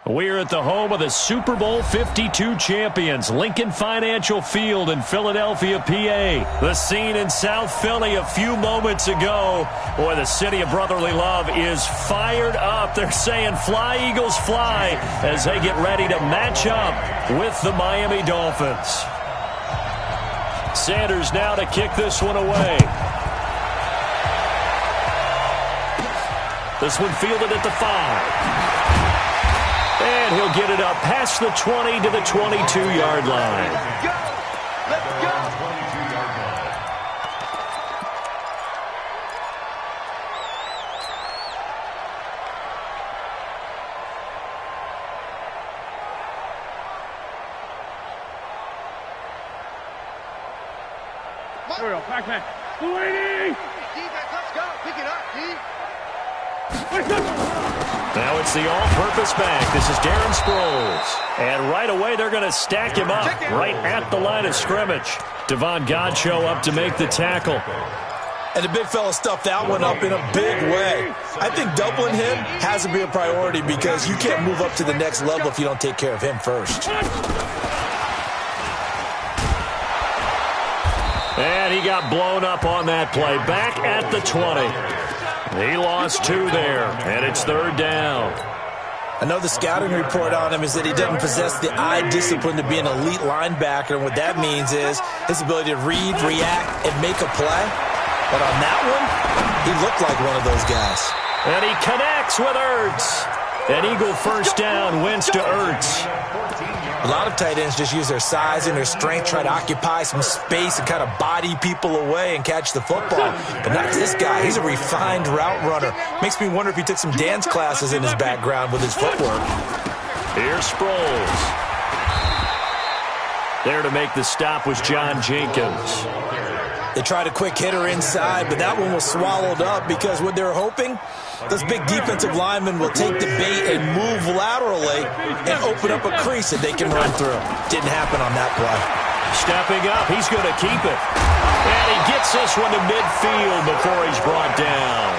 We're at the home of the Super Bowl 52 champions, Lincoln Financial Field in Philadelphia, PA. The scene in South Philly a few moments ago. Boy, the city of brotherly love is fired up. They're saying, "Fly, Eagles, fly," as they get ready to match up with the Miami Dolphins. Sanders now to kick this one away. This one fielded at the 5. And he'll get it up past the 20 to the 22-yard line. Let's go! Let's go! Here we go, Pac-Man. Delaney! Defense, let's go. Pick it up, D. Now it's the all-purpose back. This is Darren Sproles. And right away, they're going to stack him up right at the line of scrimmage. Devon Godchaux up to make the tackle. And the big fella stuffed that one up in a big way. I think doubling him has to be a priority because you can't move up to the next level if you don't take care of him first. And he got blown up on that play. Back at the 20. He lost 2 there, and it's 3rd down. Another scouting report on him is that he doesn't possess the eye discipline to be an elite linebacker. And what that means is his ability to read, react, and make a play. But on that one, he looked like one of those guys. And he connects with Ertz. An Eagle first down, Wentz to Ertz. A lot of tight ends just use their size and their strength, try to occupy some space and kind of body people away and catch the football. But not this guy. He's a refined route runner. Makes me wonder if he took some dance classes in his background with his footwork. Here's Sproles. There to make the stop was John Jenkins. They tried a quick hitter inside, but that one was swallowed up because what they're hoping, those big defensive linemen will take the bait and move laterally and open up a crease that they can run through. Didn't happen on that play. Stepping up, he's going to keep it. And he gets this one to midfield before he's brought down.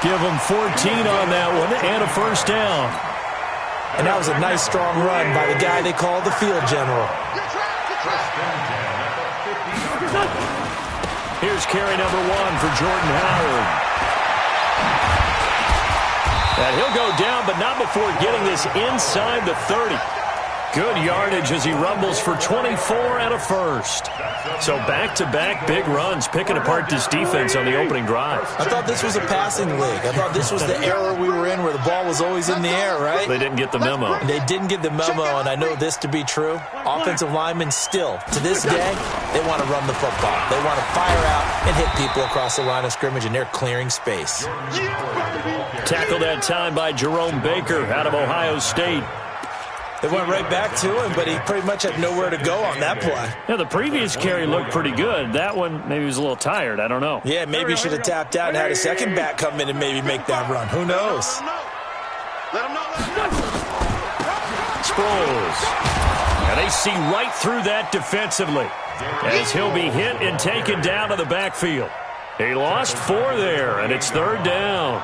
Give him 14 on that one and a first down. And that was a nice, strong run by the guy they call the field general. Here's carry number 1 for Jordan Howard. And he'll go down, but not before getting this inside the 30. Good yardage as he rumbles for 24 and a first. So back-to-back big runs, picking apart this defense on the opening drive. I thought this was a passing league. I thought this was the era we were in where the ball was always in the air, right? They didn't get the memo. They didn't get the memo, and I know this to be true. Offensive linemen still, to this day, they want to run the football. They want to fire out and hit people across the line of scrimmage, and they're clearing space. Tackled that time by Jerome Baker out of Ohio State. They went right back to him, but he pretty much had nowhere to go on that play. Yeah, the previous carry looked pretty good. That one, maybe he was a little tired. I don't know. Yeah, maybe he should have tapped out and had a second back come in and maybe make that run. Who knows? Let him know. Sproles. And they see right through that defensively as he'll be hit and taken down to the backfield. He lost 4 there, and it's 3rd down.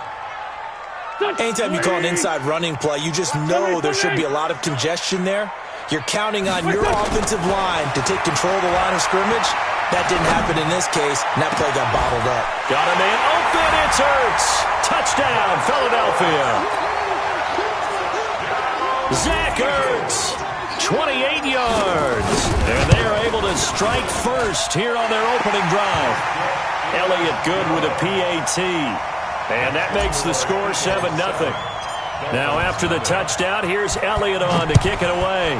Anytime you call an inside running play, you just know there should be a lot of congestion there. You're counting on your offensive line to take control of the line of scrimmage. That didn't happen in this case, and that play got bottled up. Got a man open. It's Ertz. Touchdown, Philadelphia. Zach Ertz, 28 yards. And they are able to strike first here on their opening drive. Elliott good with a PAT. And that makes the score 7-0. Now after the touchdown, here's Elliott on to kick it away.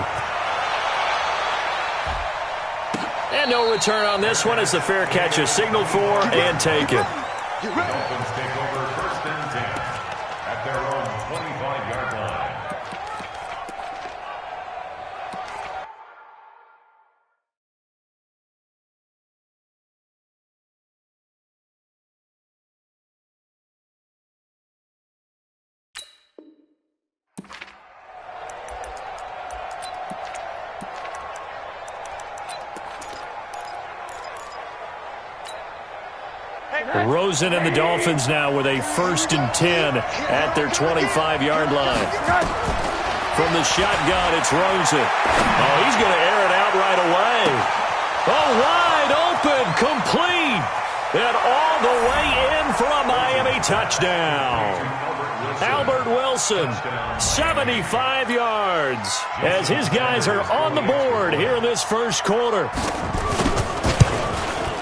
And no return on this one as the fair catch is signaled for and taken. Dolphins take over 1st and 10 at their own 25-yard line. Rosen and the Dolphins now with a 1st and 10 at their 25-yard line. From the shotgun, it's Rosen. Oh, he's going to air it out right away. Oh, wide open, complete. And all the way in for a Miami touchdown. Albert Wilson, 75 yards, as his guys are on the board here in this first quarter.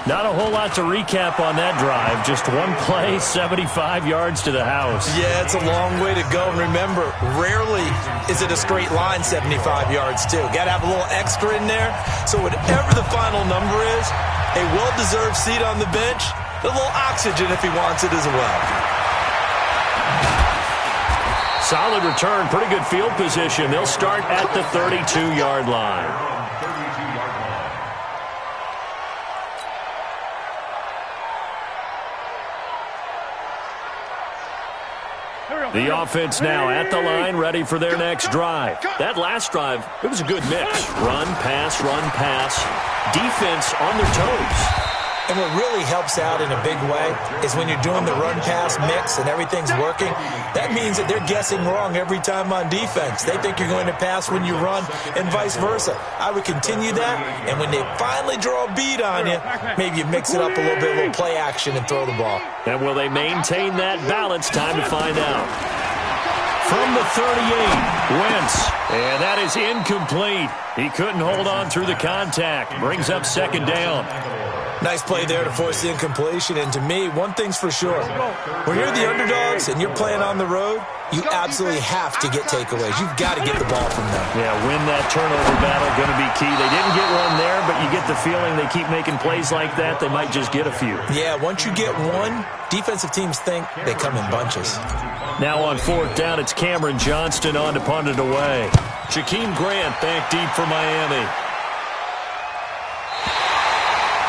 Not a whole lot to recap on that drive. Just one play, 75 yards to the house. Yeah, it's a long way to go. And remember, rarely is it a straight line 75 yards, too. Got to have a little extra in there. So whatever the final number is, a well-deserved seat on the bench, a little oxygen if he wants it as well. Solid return, pretty good field position. They'll start at the 32-yard line. The offense now at the line, ready for their next drive. That last drive, it was a good mix. Run, pass, defense on their toes. And what really helps out in a big way is when you're doing the run-pass mix and everything's working, that means that they're guessing wrong every time on defense. They think you're going to pass when you run and vice versa. I would continue that, and when they finally draw a beat on you, maybe you mix it up a little bit, a little play action, and throw the ball. And will they maintain that balance? Time to find out. From the 38, Wentz, and that is incomplete. He couldn't hold on through the contact. Brings up second down. Nice play there to force the incompletion. And to me, one thing's for sure. When you're the underdogs and you're playing on the road, you absolutely have to get takeaways. You've got to get the ball from them. Yeah, win that turnover battle, going to be key. They didn't get one there, but you get the feeling they keep making plays like that, they might just get a few. Yeah, once you get one, defensive teams think they come in bunches. Now on fourth down, it's Cameron Johnston on to punt it away. Jakeem Grant back deep for Miami.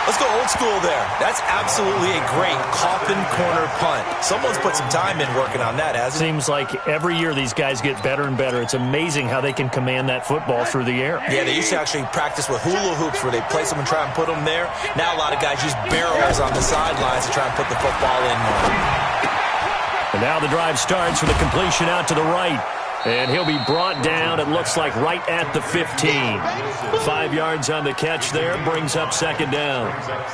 Let's go old school there. That's absolutely a great coffin corner punt. Someone's put some time in working on that, hasn't it? Seems like every year these guys get better and better. It's amazing how they can command that football through the air. Yeah, they used to actually practice with hula hoops where they place them and try and put them there. Now a lot of guys use barrels on the sidelines to try and put the football in more. And now the drive starts with a completion out to the right. And he'll be brought down, it looks like, right at the 15. 5 yards on the catch there, brings up second down.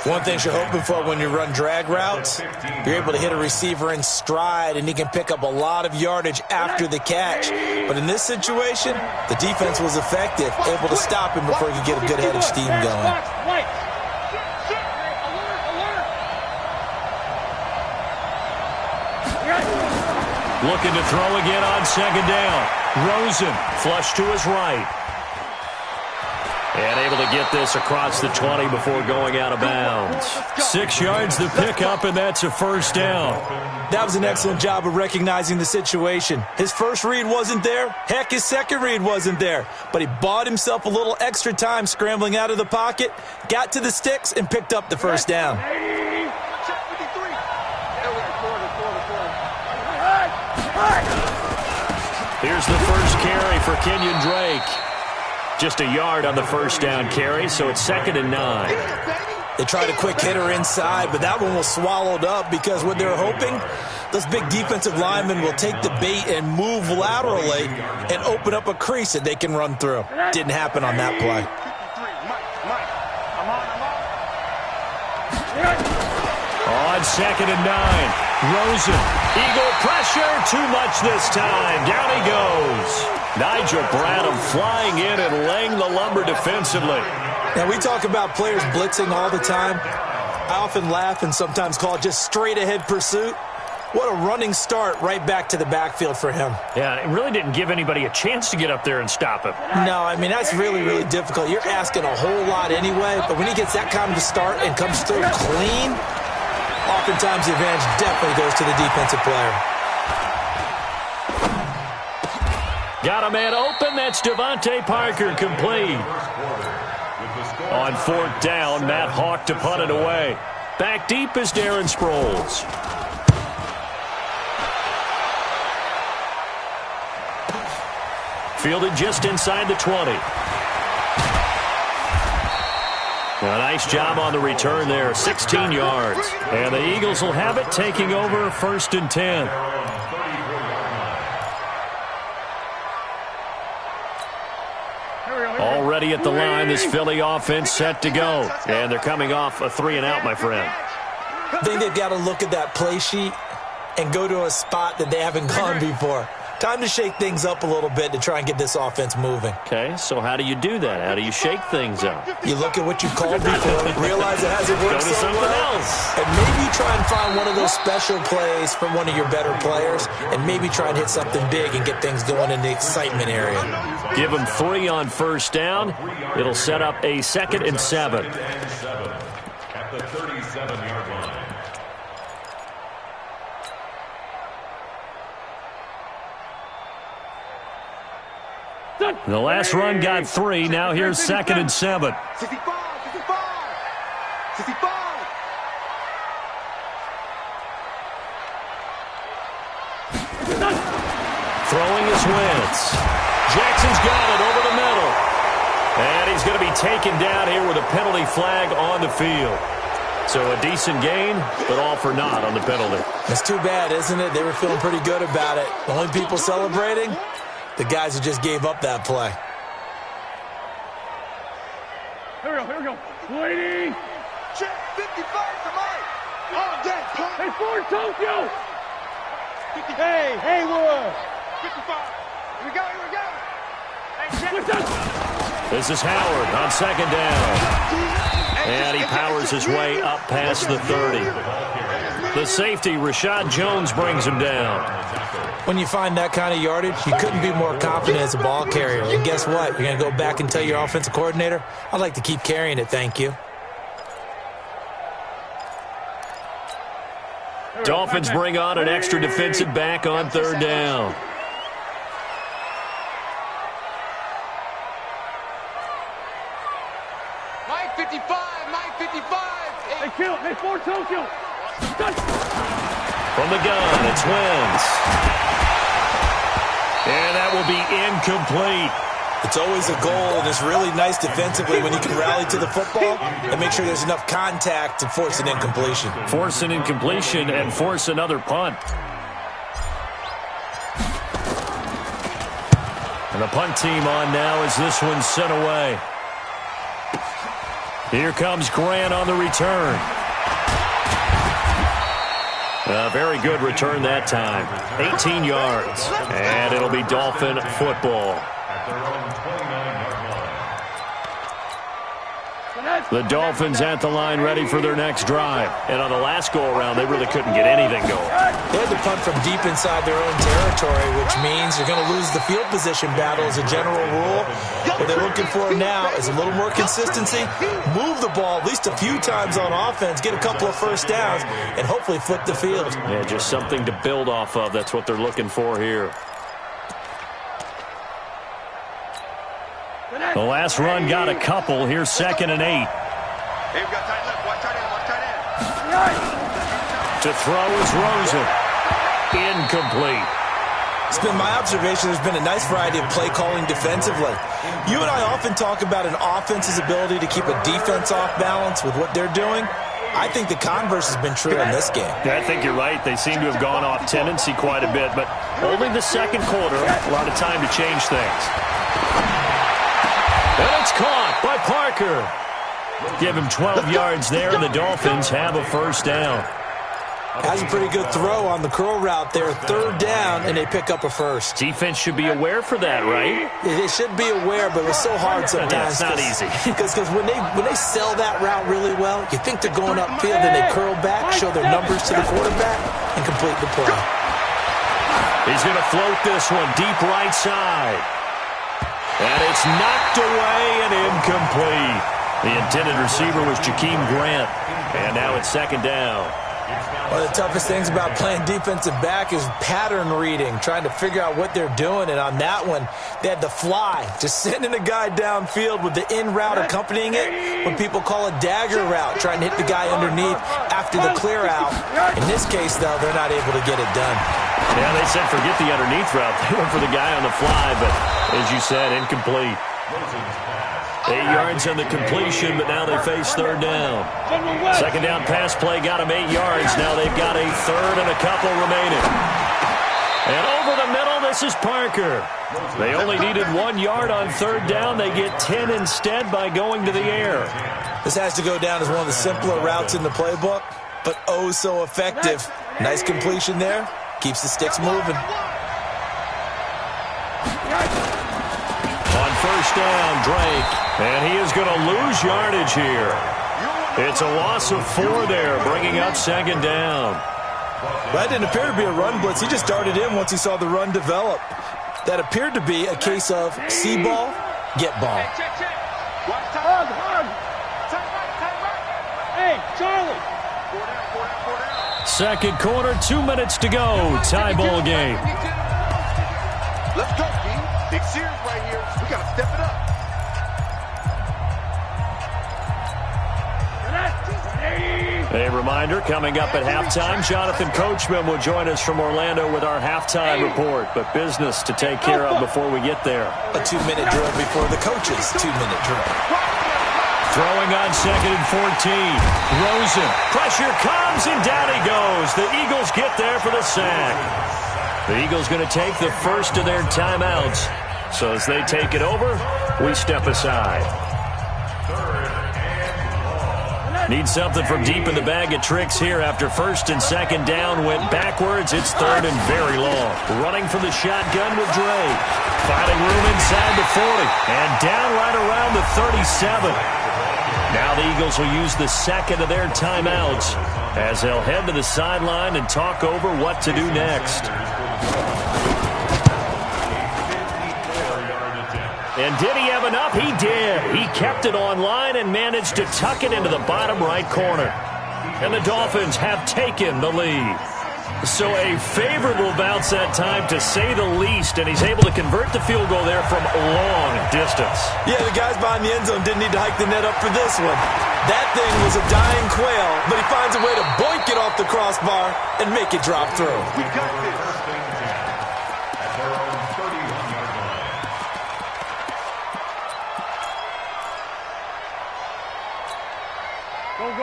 One thing you're hoping for when you run drag routes, you're able to hit a receiver in stride, and he can pick up a lot of yardage after the catch. But in this situation, the defense was effective, able to stop him before he could get a good head of steam going. Looking to throw again on second down. Rosen, flush to his right. And able to get this across the 20 before going out of bounds. 6 yards to pick up, and that's a first down. That was an excellent job of recognizing the situation. His first read wasn't there. Heck, his second read wasn't there. But he bought himself a little extra time scrambling out of the pocket, got to the sticks, and picked up the first down. Here's the first carry for Kenyon Drake. Just a yard on the first down carry, so it's 2nd and 9. They tried a quick hitter inside, but that one was swallowed up because what they're hoping, those big defensive linemen will take the bait and move laterally and open up a crease that they can run through. Didn't happen on that play. On 2nd and 9. Rosen, Eagle pressure, too much this time. Down he goes. Nigel Bradham flying in and laying the lumber defensively. Now, we talk about players blitzing all the time. I often laugh and sometimes call it just straight-ahead pursuit. What a running start right back to the backfield for him. Yeah, it really didn't give anybody a chance to get up there and stop him. No, I mean, that's really, really difficult. You're asking a whole lot anyway, but when he gets that kind of a start and comes through clean, oftentimes the advantage definitely goes to the defensive player. Got a man open. That's Devontae Parker, complete. On fourth down, Matt Hawk to punt it away. Back deep is Darren Sproles. Fielded just inside the 20. A nice job on the return there, 16 yards. And the Eagles will have it, taking over 1st and 10. ready at the line. This Philly offense set to go. And they're coming off a 3-and-out, my friend. I think they've got to look at that play sheet and go to a spot that they haven't gone before. Time to shake things up a little bit to try and get this offense moving. Okay, so how do you do that? How do you shake things up? You look at what you've called before, realize it hasn't worked Go to so something well, else. and maybe try and find one of those special plays from one of your better players, and maybe try and hit something big and get things going in the excitement area. Give them 3 on first down. It'll set up a 2nd and 7. At the 37-yard line. The last run got 3. Now here's 2nd and 7. 65, 65. Throwing his Wentz. Jackson's got it over the middle. And he's going to be taken down here with a penalty flag on the field. So a decent gain, but all for naught on the penalty. It's too bad, isn't it? They were feeling pretty good about it. The only people celebrating, the guys who just gave up that play. Here we go. Waiting. Check 55 to Mike. Oh, damn. Hey, Ford Tokyo. 50, Hey, Haywood. 55. Here we go. Hey, check. What's up? This is Howard on 2nd down. And he powers his way up past the 30. The safety, Rashad Jones, brings him down. When you find that kind of yardage, you couldn't be more confident as a ball carrier. And guess what? You're going to go back and tell your offensive coordinator, I'd like to keep carrying it, thank you. Dolphins bring on an extra defensive back on 3rd down. Mike 55. Hey, kill. Hey, Ford Tokyo. From the gun, it's Wentz. And that will be incomplete. It's always a goal, and it's really nice defensively when you can rally to the football and make sure there's enough contact to force an incompletion. Force an incompletion and force another punt. And the punt team on now as this one's sent away. Here comes Grant on the return. A very good return that time. 18 yards. And it'll be Dolphin football. At their own 29-yard line. The Dolphins at the line ready for their next drive. And on the last go-around, they really couldn't get anything going. They had to punt from deep inside their own territory, which means you're going to lose the field position battle as a general rule. What they're looking for now is a little more consistency, move the ball at least a few times on offense, get a couple of first downs, and hopefully flip the field. Yeah, just something to build off of. That's what they're looking for here. The last run got a couple. Here's 2nd and 8. Hey, we got tight left. Watch tight end. To throw is Rosen. Incomplete. It's been my observation there's been a nice variety of play calling defensively. You and I often talk about an offense's ability to keep a defense off balance with what they're doing. I think the converse has been true in this game. Yeah, I think you're right. They seem to have gone off tendency quite a bit, but only the second quarter, a lot of time to change things. And it's caught by Parker. Give him 12 yards there, and the Dolphins have a first down. Has a pretty good throw on the curl route there. 3rd down, and they pick up a first. Defense should be aware for that, right? They should be aware, but it's so hard sometimes. Yeah, it's not easy. Because when they sell that route really well, you think they're going upfield, and they curl back, show their numbers to the quarterback, and complete the play. He's going to float this one deep right side. And it's knocked away and incomplete. The intended receiver was Jakeem Grant. And now it's 2nd down. One of the toughest things about playing defensive back is pattern reading, trying to figure out what they're doing. And on that one, they had the fly, just sending a guy downfield with the in route accompanying it, what people call a dagger route, trying to hit the guy underneath after the clear out. In this case, though, they're not able to get it done. Yeah, they said forget the underneath route. They went for the guy on the fly, but as you said, incomplete. 8 yards on the completion, but now they face 3rd down. 2nd down pass play got them 8 yards. Now they've got a 3rd and a couple remaining. And over the middle, this is Parker. They only needed 1 yard on third down. They get 10 instead by going to the air. This has to go down as one of the simpler routes in the playbook, but oh so effective. Nice completion there. Keeps the sticks moving. On first down, Drake. And he is going to lose yardage here. It's a loss of 4 there, bringing up second down. That didn't appear to be a run blitz. He just darted in once he saw the run develop. That appeared to be a case of see ball, get ball. Hug, hug. Hey, Charlie. 4 down. Second quarter, 2 minutes to go. Tie ball game. Let's go, D. Big series right here. We got to step it up. A reminder, coming up at halftime, Jonathan Coachman will join us from Orlando with our halftime report, but business to take care of before we get there. A 2-minute drill before the coach's 2-minute drill. Throwing on second and 14. Rosen. Pressure comes, and down he goes. The Eagles get there for the sack. The Eagles going to take the first of their timeouts. So as they take it over, we step aside. Need something from deep in the bag of tricks here after first and second down went backwards. It's third and very long. Running from the shotgun with Drake. Finding room inside the 40. And down right around the 37. Now the Eagles will use the second of their timeouts as they'll head to the sideline and talk over what to do next. And did he have enough? He did. He kept it online and managed to tuck it into the bottom right corner. And the Dolphins have taken the lead. So a favorable bounce that time, to say the least, and he's able to convert the field goal there from long distance. Yeah, the guys behind the end zone didn't need to hike the net up for this one. That thing was a dying quail, but he finds a way to boink it off the crossbar and make it drop through. We got this. At their own 31-yard line.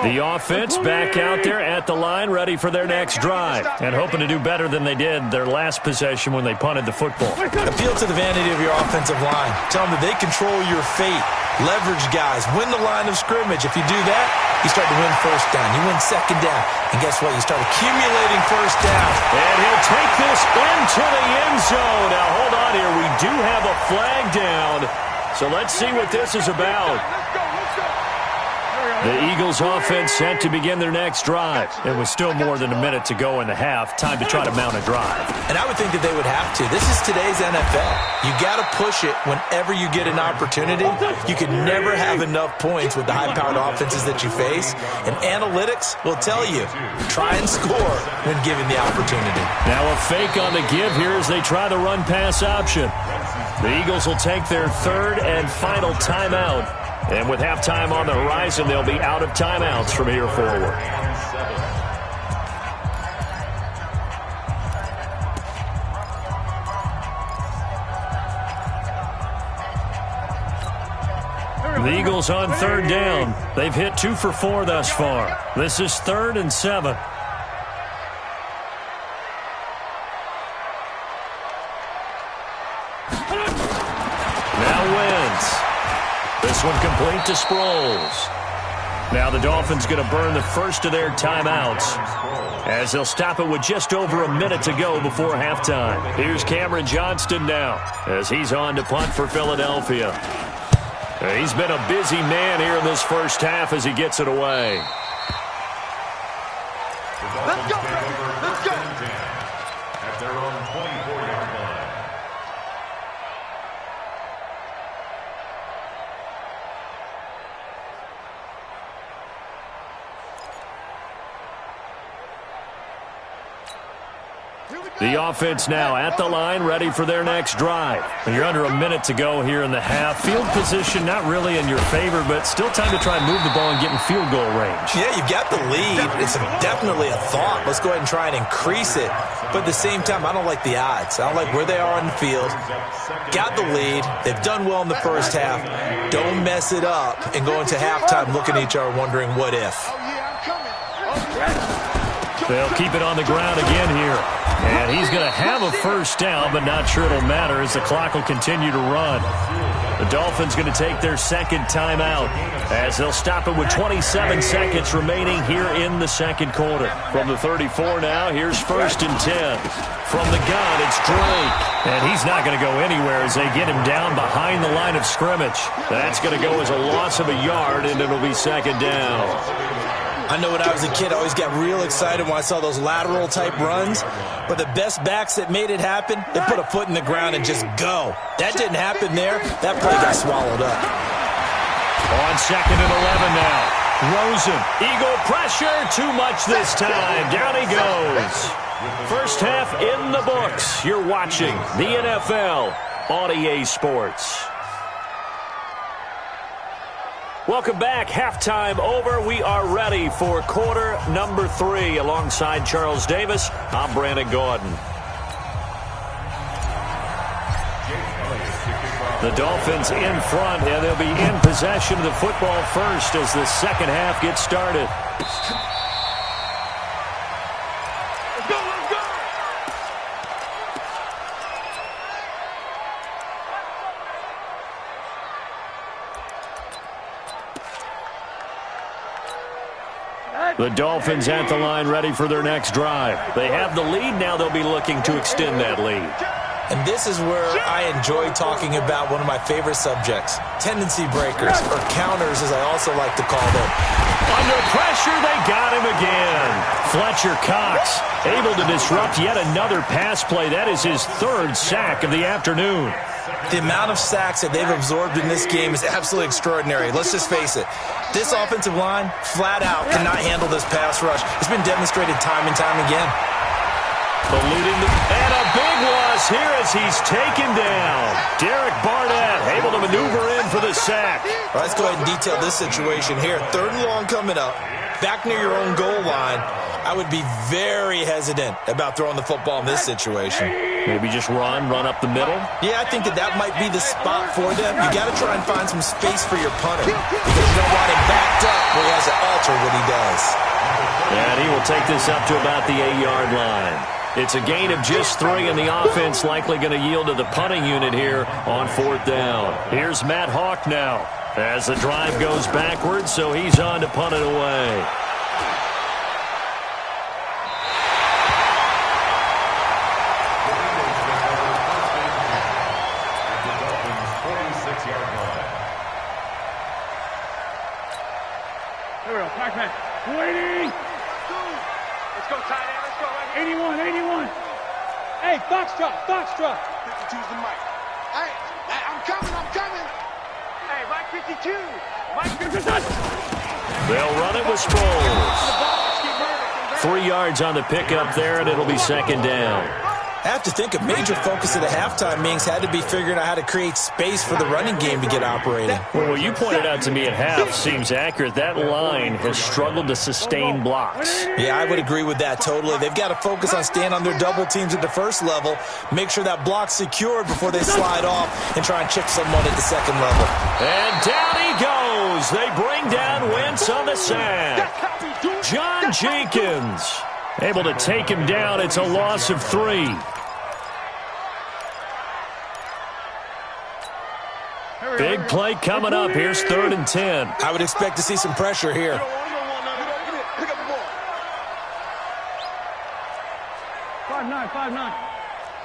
The offense back out there at the line, ready for their next drive, and hoping to do better than they did their last possession when they punted the football. Appeal to the vanity of your offensive line. Tell them that they control your fate. Leverage guys. Win the line of scrimmage. If you do that, you start to win first down. You win second down. And guess what? You start accumulating first down. And he'll take this into the end zone. Now, hold on here. We do have a flag down. So let's see what this is about. The Eagles offense set to begin their next drive. It was still more than a minute to go in the half. Time to try to mount a drive. And I would think that they would have to. This is today's NFL. You got to push it whenever you get an opportunity. You can never have enough points with the high-powered offenses that you face. And analytics will tell you, try and score when given the opportunity. Now a fake on the give here as they try the run-pass option. The Eagles will take their third and final timeout. And with halftime on the horizon, they'll be out of timeouts from here forward. The Eagles on third down. They've hit 2 for 4 thus far. This is 3rd and 7. Now Wentz. This one complete to Sproles. Now the Dolphins going to burn the first of their timeouts as they'll stop it with just over a minute to go before halftime. Here's Cameron Johnston now as he's on to punt for Philadelphia. He's been a busy man here in this first half as he gets it away. Let's go, let's go. At their own 24-yard line. The offense now at the line, ready for their next drive. You're under a minute to go here in the half. Field position not really in your favor, but still time to try and move the ball and get in field goal range. Yeah, you've got the lead. It's definitely a thought. Let's go ahead and try and increase it. But at the same time, I don't like the odds. I don't like where they are on the field. Got the lead. They've done well in the first half. Don't mess it up and go into halftime looking at each other wondering what if. They'll keep it on the ground again here. And he's going to have a first first down, but not sure it'll matter as the clock will continue to run. The Dolphins going to take their second timeout as they'll stop it with 27 seconds remaining here in the second quarter. From the 34 now, here's 1st and 10. From the gun, it's Drake. And he's not going to go anywhere as they get him down behind the line of scrimmage. That's going to go as a loss of a yard, and it'll be 2nd down. I know when I was a kid, I always got real excited when I saw those lateral-type runs. But the best backs that made it happen, they put a foot in the ground and just go. That didn't happen there. That play got swallowed up. On 2nd and 11 now. Rosen, Eagle pressure, too much this time. Down he goes. First half in the books. You're watching the NFL on EA Sports. Welcome back. Halftime over. We are ready for quarter number 3. Alongside Charles Davis, I'm Brandon Gordon. The Dolphins in front, and they'll be in possession of the football first as the second half gets started. The Dolphins at the line ready for their next drive. They have the lead. Now they'll be looking to extend that lead. And this is where I enjoy talking about one of my favorite subjects, tendency breakers, or counters as I also like to call them. Under pressure, they got him again. Fletcher Cox able to disrupt yet another pass play. That is his 3rd sack of the afternoon. The amount of sacks that they've absorbed in this game is absolutely extraordinary. Let's just face it. This offensive line, flat out, cannot handle this pass rush. It's been demonstrated time and time again. And a big loss here as he's taken down. Derek Barnett able to maneuver in for the sack. All right, let's go ahead and detail this situation here. 3rd and long coming up. Back near your own goal line. I would be very hesitant about throwing the football in this situation. Maybe just run up the middle? Yeah, I think that might be the spot for them. You got to try and find some space for your punter because you don't want him backed up where he has to alter what he does. And he will take this up to about the 8-yard line. It's a gain of just 3, and the offense likely going to yield to the punting unit here on 4th down. Here's Matt Hawk now as the drive goes backwards, so he's on to punt it away. Waiting. Let's go, tight end. Let's go. 81. Hey, Foxtrot. 52's the mic. Hey, I'm coming. Hey, Mike 52. Mike 52. They'll run it with Sproles. 3 yards on the pickup there, and it'll be 2nd down. I have to think a major focus of the halftime meetings had to be figuring out how to create space for the running game to get operating. Well, what you pointed out to me at half seems accurate. That line has struggled to sustain blocks. Yeah, I would agree with that totally. They've got to focus on staying on their double teams at the first level, make sure that block's secured before they slide off and try and chip someone at the second level. And down he goes. They bring down Wentz on the sack. John Jenkins able to take him down. It's a loss of 3. Big play coming up. Here's 3rd and 10. I would expect to see some pressure here. Five nine.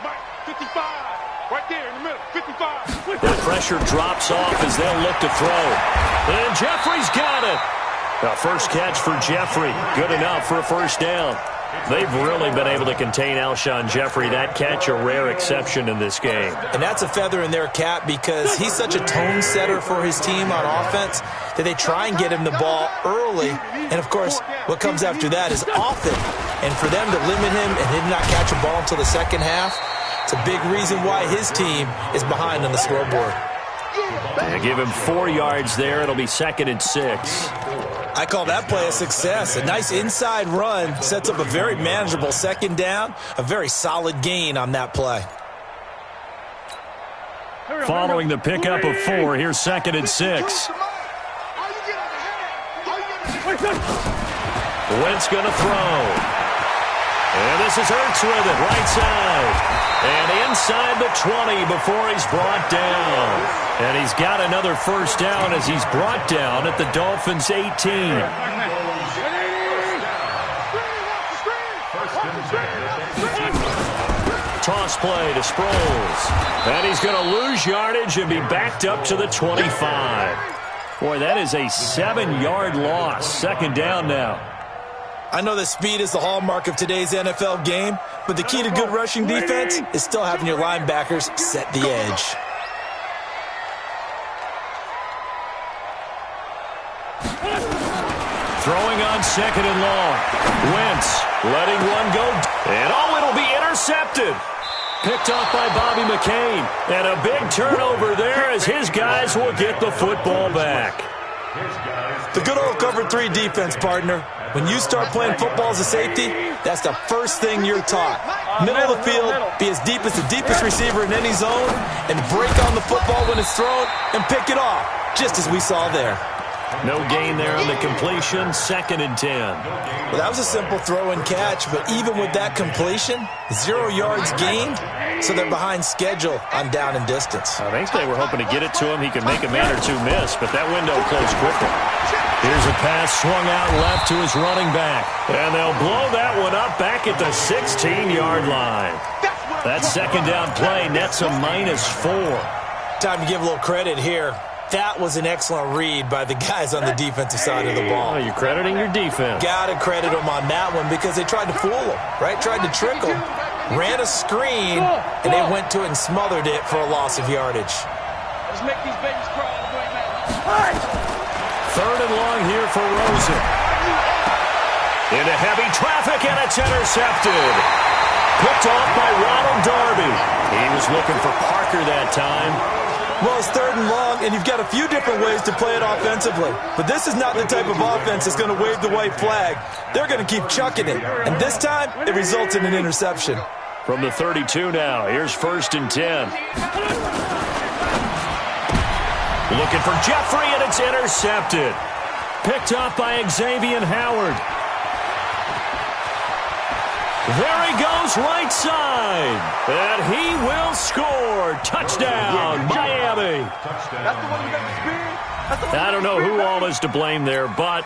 Mike 55. Right there in the middle. 55. The pressure drops off as they'll look to throw. And Jeffrey's got it. The first catch for Jeffrey. Good enough for a 1st down. They've really been able to contain Alshon Jeffrey. That catch a rare exception in this game. And that's a feather in their cap because he's such a tone setter for his team on offense that they try and get him the ball early. And, of course, what comes after that is often. And for them to limit him and him not catch a ball until the second half, it's a big reason why his team is behind on the scoreboard. They give him 4 yards there. It'll be 2nd and 6. I call that play a success. A nice inside run sets up a very manageable 2nd down. A very solid gain on that play. Following the pickup of 4, here's 2nd and 6. Wentz going to throw. And this is Ertz with it, right side. And inside the 20 before he's brought down. And he's got another first down as he's brought down at the Dolphins' 18. Toss play to Sproles. And he's going to lose yardage and be backed up to the 25. Boy, that is a 7-yard loss. Second down now. I know that speed is the hallmark of today's NFL game, but the key to good rushing defense is still having your linebackers set the edge. Throwing on second and long. Wentz letting one go. And it'll be intercepted. Picked off by Bobby McCain. And a big turnover there as his guys will get the football back. The good old cover 3 defense, partner. When you start playing football as a safety, that's the first thing you're taught. Middle of the field, be as deep as the deepest receiver in any zone, and break on the football when it's thrown and pick it off, just as we saw there. No gain there on the completion, 2nd and 10. Well, that was a simple throw and catch, but even with that completion, 0 yards gained, so they're behind schedule on down and distance. I think they were hoping to get it to him. He could make a man or two miss, but that window closed quickly. Here's a pass swung out left to his running back. And they'll blow that one up back at the 16-yard line. That second down play nets a -4. Time to give a little credit here. That was an excellent read by the guys on the defensive side of the ball. Oh, you're crediting your defense. Got to credit them on that one because they tried to fool them, right? Tried to trick them, ran a screen, and they went to it and smothered it for a loss of yardage. Let's make these babies crawl all the way back. Third and long here for Rosen. Into heavy traffic, and it's intercepted. Picked off by Ronald Darby. He was looking for Parker that time. Well, it's third and long, and you've got a few different ways to play it offensively. But this is not the type of offense that's going to wave the white flag. They're going to keep chucking it. And this time, it results in an interception. From the 32 now, here's 1st and 10. Looking for Jeffrey, and it's intercepted. Picked up by Xavier Howard. There he goes, right side. And he will score. Touchdown, Miami. I don't know who all is to blame there, but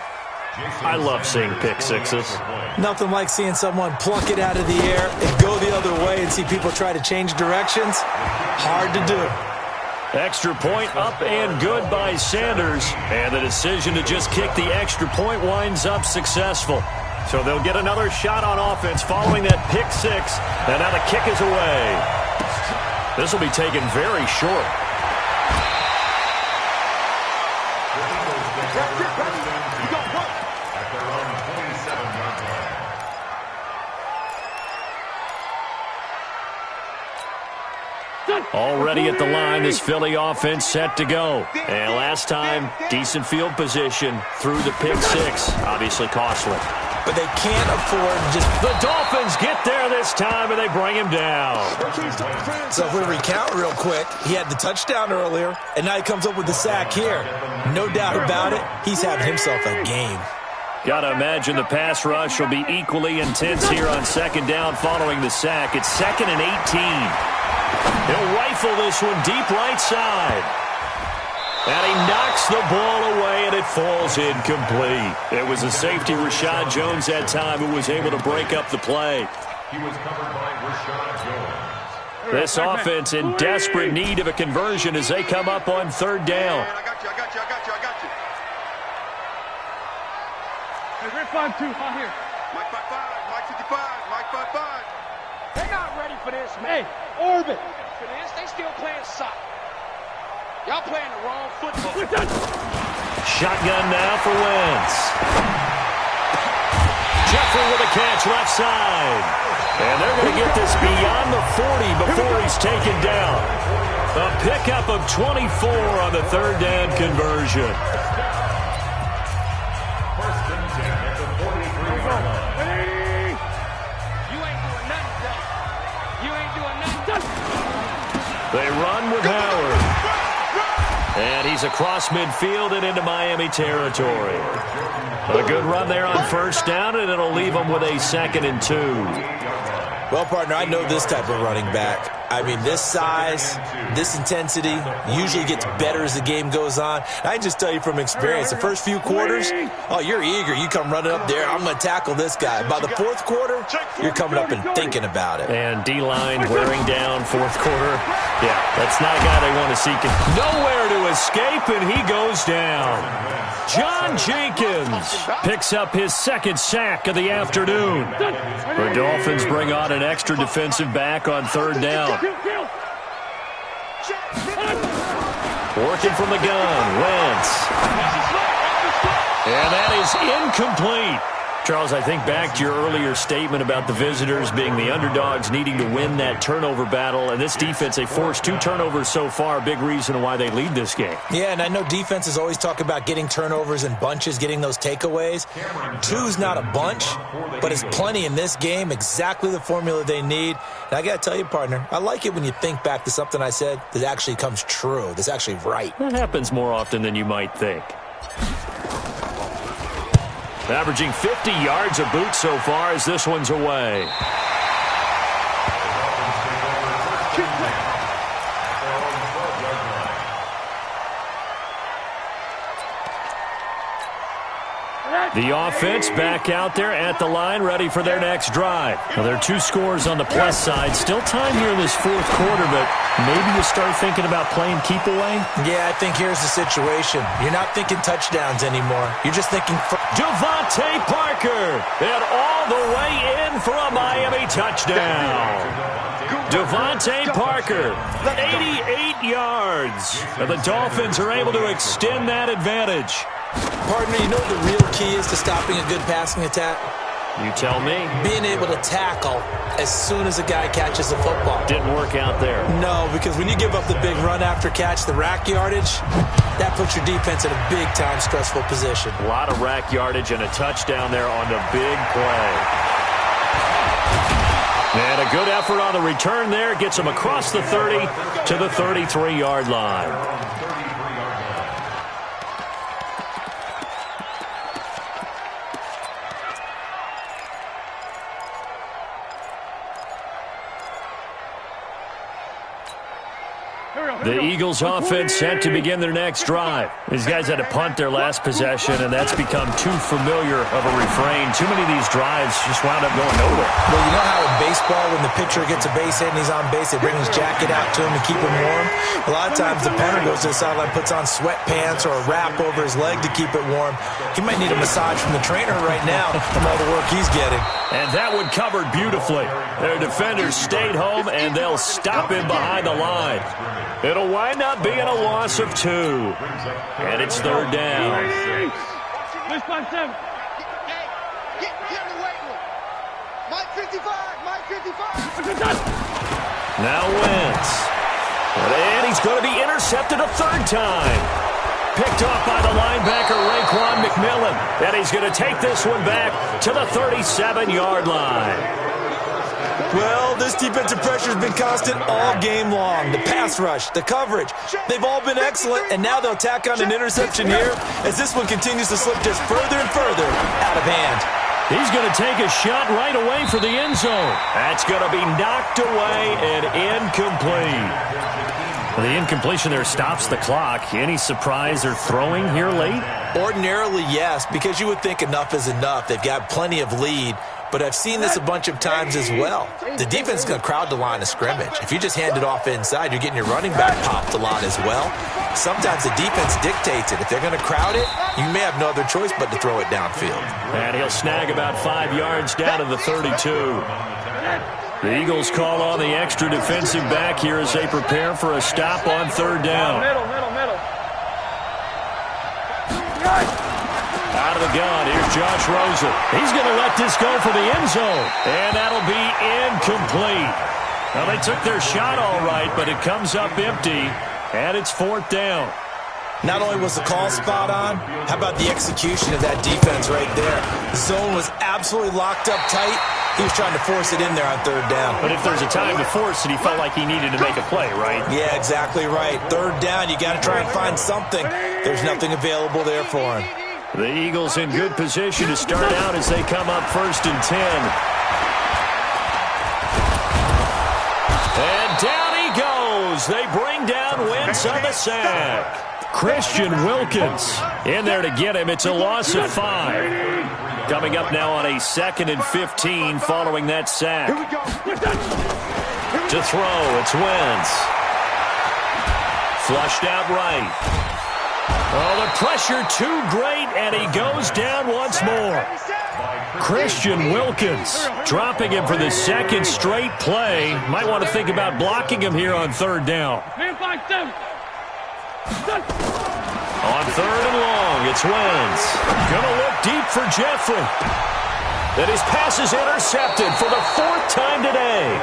I love seeing pick sixes. Nothing like seeing someone pluck it out of the air and go the other way and see people try to change directions. Hard to do. Extra point up and good by Sanders. And the decision to just kick the extra point winds up successful. So they'll get another shot on offense following that pick six. And now the kick is away. This will be taken very short. Already at the line, this Philly offense set to go. And last time, decent field position through the pick six. Obviously costly. But they can't afford just... The Dolphins get there this time, and they bring him down. So if we recount real quick, he had the touchdown earlier, and now he comes up with the sack here. No doubt about it, he's having himself a game. Got to imagine the pass rush will be equally intense here on second down following the sack. It's 2nd and 18. He'll rifle this one deep right side. And he knocks the ball away, and it falls incomplete. It was a safety, Rashad Jones, that time, who was able to break up the play. He was covered by Rashad Jones. This offense in desperate need of a conversion as they come up on third down. I got you. Hey, Red 5-2, out here. Mike 5-5, Mike 55, Mike 5-5. They're not ready for this, man. Hey, orbit. For this, they still playing soccer. Y'all playing the wrong football. Shotgun now for Wentz. Jeffrey with a catch left side. And they're going to get this beyond the 40 before he's taken down. A pickup of 24 on the third down conversion. First and 10 at the 43-yard line. You ain't doing nothing, Doug. You ain't doing nothing. They run with Howard. And he's across midfield and into Miami territory. A good run there on first down, and it'll leave them with a 2nd and 2. Well, partner, I know this type of running back. I mean, this size, this intensity usually gets better as the game goes on. I can just tell you from experience, the first few quarters, oh, you're eager. You come running up there, I'm going to tackle this guy. By the fourth quarter, you're coming up and thinking about it. And D-line wearing down fourth quarter. Yeah, that's not a guy they want to see. Nowhere to escape, and he goes down. John Jenkins picks up his 2nd sack of the afternoon. The Dolphins bring on an extra defensive back on 3rd down. Working from the gun, Wentz. And that is incomplete. Charles, I think back to your earlier statement about the visitors being the underdogs needing to win that turnover battle. And this defense, they forced 2 turnovers so far. Big reason why they lead this game. Yeah, and I know defenses always talk about getting turnovers in bunches, getting those takeaways. 2's not a bunch, but it's plenty in this game. Exactly the formula they need. And I got to tell you, partner, I like it when you think back to something I said that actually comes true, that's actually right. That happens more often than you might think. Averaging 50 yards a boot so far as this one's away. The offense back out there at the line, ready for their next drive. Well, there are 2 scores on the plus side. Still time here in this fourth quarter, but maybe you start thinking about playing keep away? Yeah, I think here's the situation. You're not thinking touchdowns anymore. You're just thinking... Devontae Parker, and all the way in for a Miami touchdown. Devontae Parker, 88 yards. And the Dolphins are able to extend that advantage. Partner, you know what the real key is to stopping a good passing attack? You tell me. Being able to tackle as soon as a guy catches the football. Didn't work out there. No, because when you give up the big run after catch, the rack yardage, that puts your defense in a big-time stressful position. A lot of rack yardage and a touchdown there on the big play. And a good effort on the return there. Gets him across the 30 to the 33-yard line. The Eagles offense set to begin their next drive. These guys had to punt their last possession, and that's become too familiar of a refrain. Too many of these drives just wound up going nowhere. Well, you know how in baseball, when the pitcher gets a base hit and he's on base, they bring his jacket out to him to keep him warm? A lot of times the punter goes to the sideline, puts on sweatpants or a wrap over his leg to keep it warm. He might need a massage from the trainer right now from all the work he's getting. And that one covered beautifully. Their defenders stayed home, and they'll stop him behind the line. It'll wind up being a loss of 2. And it's 3rd down. Get in the weight room. Mike 55. Now Wentz. And he's going to be intercepted a 3rd time. Picked off by the linebacker, Raekwon McMillan. And he's going to take this one back to the 37-yard line. Well, this defensive pressure has been constant all game long. The pass rush, the coverage, they've all been excellent, and now they'll tack on an interception here as this one continues to slip just further and further out of hand. He's going to take a shot right away for the end zone. That's going to be knocked away and incomplete. The incompletion there stops the clock. Any surprise they're throwing here late? Ordinarily, yes, because you would think enough is enough. They've got plenty of lead. But I've seen this a bunch of times as well. The defense is going to crowd the line of scrimmage. If you just hand it off inside, you're getting your running back popped a lot as well. Sometimes the defense dictates it. If they're going to crowd it, you may have no other choice but to throw it downfield. And he'll snag about 5 yards down to the 32. The Eagles call on the extra defensive back here as they prepare for a stop on 3rd down. Middle. Out of the gun, here's Josh Rosen. He's going to let this go for the end zone. And that'll be incomplete. Well, they took their shot all right, but it comes up empty. And it's 4th down. Not only was the call spot on, how about the execution of that defense right there? The zone was absolutely locked up tight. He was trying to force it in there on 3rd down. But if there's a time to force it, he felt like he needed to make a play, right? Yeah, exactly right. 3rd down, you got to try and find something. There's nothing available there for him. The Eagles in good position to start out as they come up 1st and 10. And down he goes. They bring down Wentz on the sack. Christian Wilkins in there to get him. It's a loss of 5. Coming up now on a 2nd and 15 following that sack. To throw, it's Wentz. Flushed out right. Oh, the pressure too great, and he goes down once more. Christian Wilkins dropping him for the 2nd straight play. Might want to think about blocking him here on 3rd down. On 3rd and long, it's Wentz. Gonna look deep for Jeffrey. Then his pass is intercepted for the 4th time today.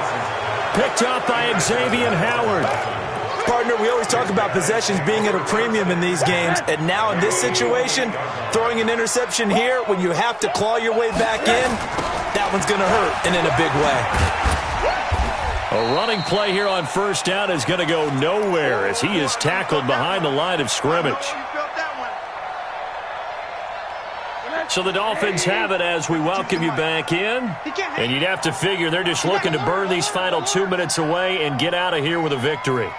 Picked up by XVII Howard. Partner, we always talk about possessions being at a premium in these games, and now in this situation, throwing an interception here when you have to claw your way back in, that one's going to hurt, and in a big way. A running play here on 1st down is going to go nowhere as he is tackled behind the line of scrimmage. So the Dolphins have it as we welcome you back in. And you'd have to figure they're just looking to burn these final 2 minutes away and get out of here with a victory.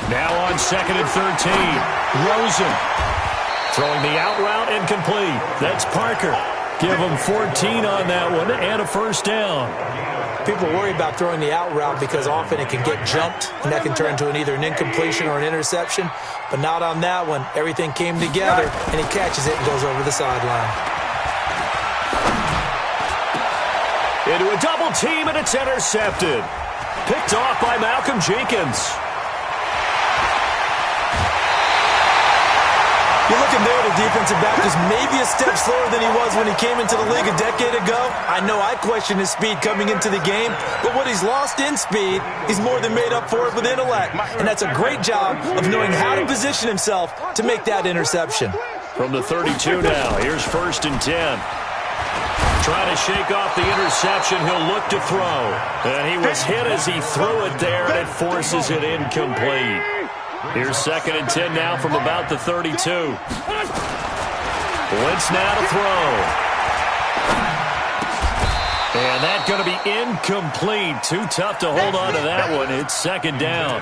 Now on 2nd and 13. Rosen throwing the out route incomplete. That's Parker. Give him 14 on that one and a 1st down. People worry about throwing the out route because often it can get jumped, and that can turn into either an incompletion or an interception. But not on that one. Everything came together, and he catches it and goes over the sideline. Into a double team, and it's intercepted. Picked off by Malcolm Jenkins. You're looking there, the defensive back is maybe a step slower than he was when he came into the league a decade ago. I know I questioned his speed coming into the game, but what he's lost in speed, he's more than made up for it with intellect. And that's a great job of knowing how to position himself to make that interception. From the 32 now, here's 1st and 10. Trying to shake off the interception, he'll look to throw. And he was hit as he threw it there, and it forces it incomplete. Here's 2nd and 10 now from about the 32. Wentz now to throw. And that's going to be incomplete. Too tough to hold on to that one. It's 2nd down.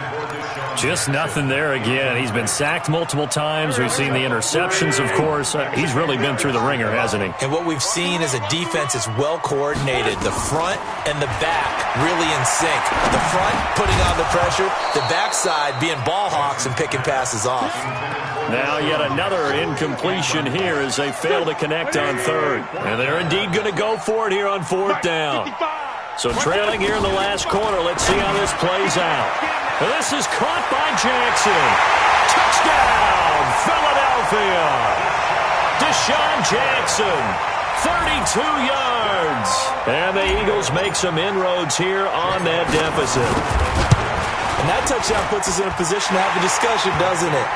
Just nothing there again. He's been sacked multiple times. We've seen the interceptions, of course. He's really been through the ringer, hasn't he? And what we've seen is a defense that's well coordinated. The front and the back really in sync. The front putting on the pressure. The backside being ball hawks and picking passes off. Now yet another incompletion here as they fail to connect on 3rd. And they're indeed going to go for it here on 4th down. So trailing here in the last quarter. Let's see how this plays out. And this is caught by Jackson. Touchdown, Philadelphia. Deshaun Jackson, 32 yards. And the Eagles make some inroads here on that deficit. And that touchdown puts us in a position to have a discussion, doesn't it?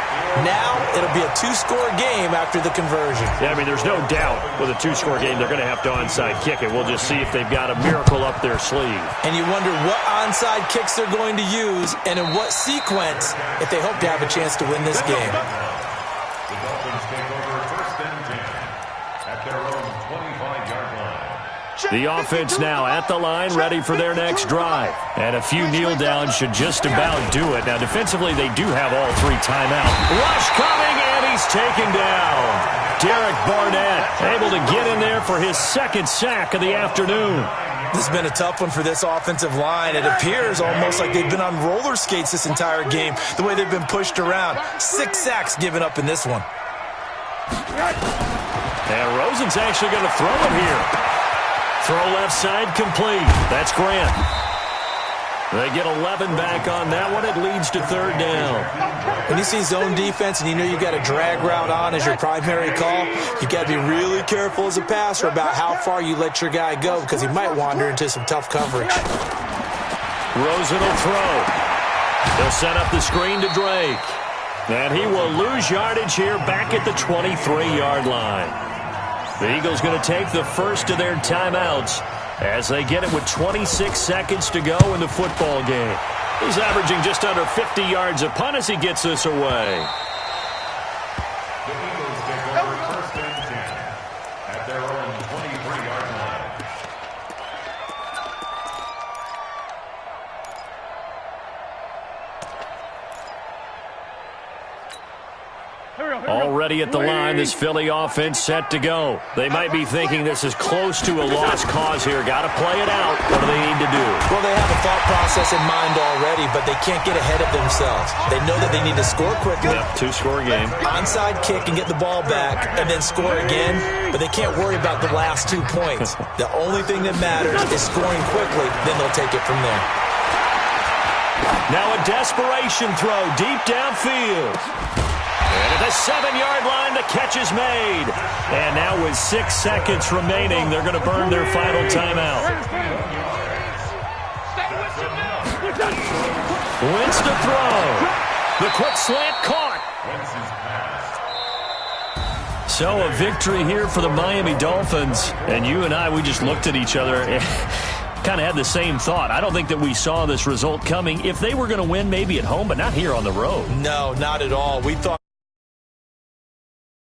Now it'll be a 2-score game after the conversion. Yeah, I mean, there's no doubt with a 2-score game they're going to have to onside kick it. We'll just see if they've got a miracle up their sleeve. And you wonder what onside kicks they're going to use and in what sequence if they hope to have a chance to win this game. The Dolphins take over 1st and 10 at their own 25-yard line. The offense now at the line, ready for their next drive. And a few kneel downs should just about do it. Now, defensively, they do have all 3 timeouts. Rush coming, and he's taken down. Derek Barnett able to get in there for his 2nd sack of the afternoon. This has been a tough one for this offensive line. It appears almost like they've been on roller skates this entire game, the way they've been pushed around. 6 sacks given up in this one. And Rosen's actually going to throw it here. Throw left side complete. That's Grant. They get 11 back on that one. It leads to 3rd down. When you see zone defense and you know you've got a drag route on as your primary call, you've got to be really careful as a passer about how far you let your guy go because he might wander into some tough coverage. Rosen will throw. They'll set up the screen to Drake. And he will lose yardage here back at the 23-yard line. The Eagles going to take the first of their timeouts as they get it with 26 seconds to go in the football game. He's averaging just under 50 yards a punt as he gets this away. Already at the line, this Philly offense set to go. They might be thinking this is close to a lost cause here. Got to play it out. What do they need to do? Well, they have a thought process in mind already, but they can't get ahead of themselves. They know that they need to score quickly. Yep, two-score game. Onside kick and get the ball back and then score again, but they can't worry about the last 2 points. The only thing that matters is scoring quickly, then they'll take it from there. Now a desperation throw deep downfield. And at the 7-yard line, the catch is made. And now with 6 seconds remaining, they're going to burn their final timeout. Wentz to throw. The quick slant caught. So a victory here for the Miami Dolphins. And you and I, we just looked at each other and kind of had the same thought. I don't think that we saw this result coming. If they were going to win, maybe at home, but not here on the road. No, not at all. We thought